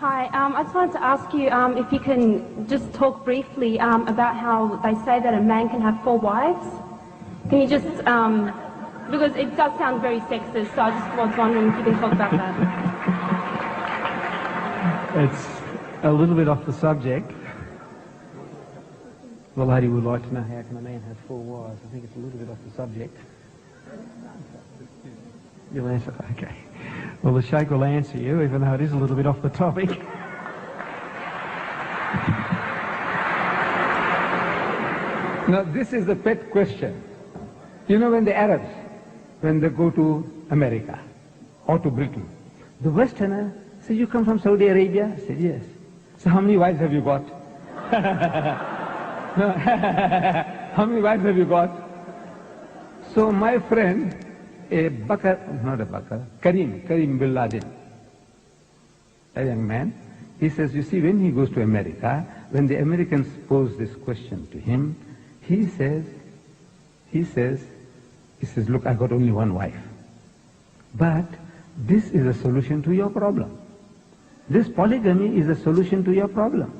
Hi, I just wanted to ask you if you can just talk briefly about how they say that a man can have 4 wives. Can you just, because it does sound very sexist, so I just was wondering if you can talk about that. It's a little bit off the subject. The lady would like to know how can a man have 4 wives. I think it's a little bit off the subject. You'll answer? Okay. Well, the Sheikh will answer you, even though it is a little bit off the topic. Now, this is a pet question. You know, when the Arabs, when they go to America or to Britain, the Westerner says, you come from Saudi Arabia? I said, yes. So how many wives have you got? How many wives have you got? So my friend, Karim bin Laden, a young man, he says, you see, when he goes to America, when the Americans pose this question to him, he says, look, I got only 1 wife. But this is a solution to your problem. This polygamy is a solution to your problem.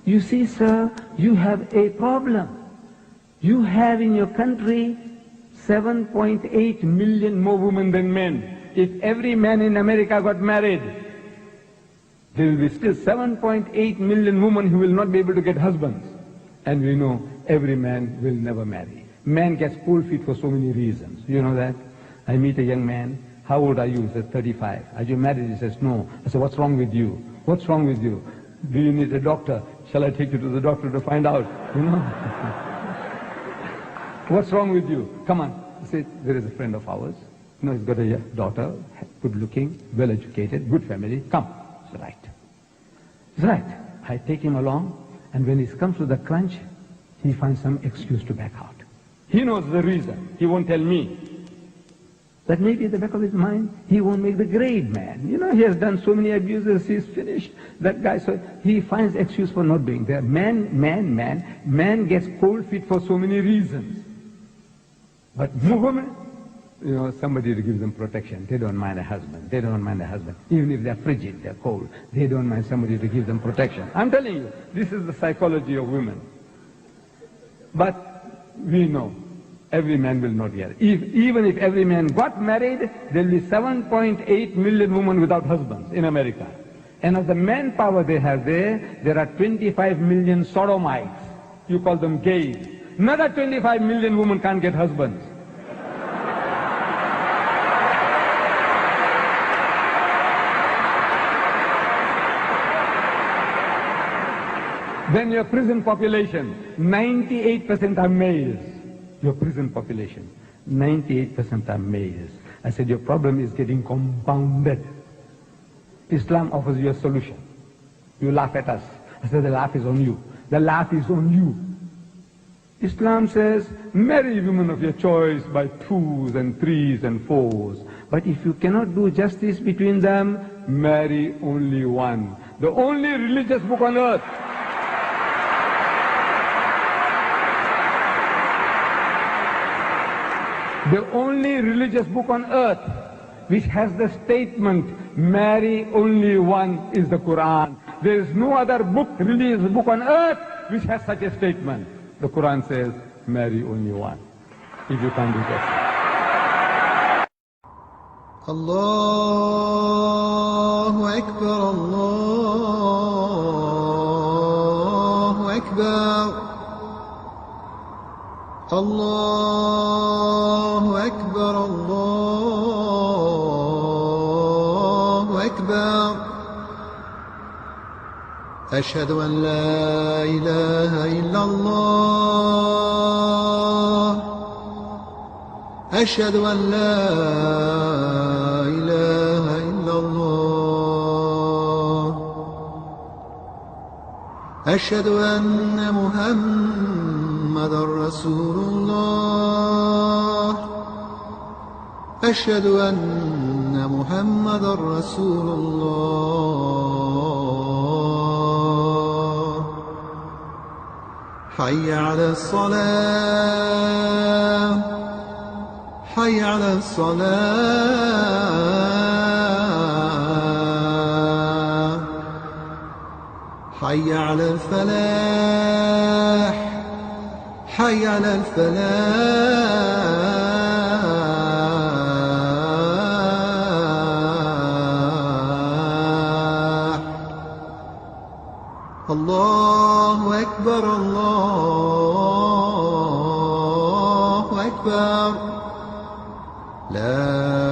You see, sir, you have a problem. You have in your country 7.8 million more women than men. If every man in America got married, there will be still 7.8 million women who will not be able to get husbands. And we know every man will never marry. Man gets cold feet for so many reasons. You know that? I meet a young man. How old are you? He says, 35. Are you married? He says, no. I said, what's wrong with you? What's wrong with you? Do you need a doctor? Shall I take you to the doctor to find out? You know? What's wrong with you? Come on. I said, there is a friend of ours. You know, he's got a daughter, good looking, well educated, good family. Come. It's right. It's right. I take him along, and when he comes to the crunch, he finds some excuse to back out. He knows the reason. He won't tell me. That maybe at the back of his mind, he won't make the grade man. You know, he has done so many abuses, he's finished. That guy, so he finds excuse for not doing that. Man gets cold feet for so many reasons. But women, you know, somebody to give them protection. They don't mind a husband. They don't mind a husband. Even if they're frigid, they're cold, they don't mind somebody to give them protection. I'm telling you, this is the psychology of women. But we know every man will not get it. Even if every man got married, there will be 7.8 million women without husbands in America. And of the manpower they have there are 25 million sodomites. You call them gays. Another 25 million women can't get husbands. Then your prison population, 98% are males. Your prison population, 98% are males. I said, your problem is getting compounded. Islam offers you a solution. You laugh at us. I said, the laugh is on you. The laugh is on you. Islam says, marry women of your choice by 2s and 3s and 4s. But if you cannot do justice between them, marry only one. The only religious book on earth. The only religious book on earth which has the statement, marry only one, is the Quran. There is no other book, religious book on earth which has such a statement. The Quran says, marry only one, if you can't do that. Allahu Akbar, Allahu Akbar, Allahu Akbar, Allahu Akbar. أشهد أن لا إله إلا الله أشهد أن لا إله إلا الله أشهد أن محمدا رسول الله أشهد أن محمدا رسول الله حي على الصلاة حي على الصلاة حي على الفلاح حي على الفلاح الله أكبر الله أكبر لا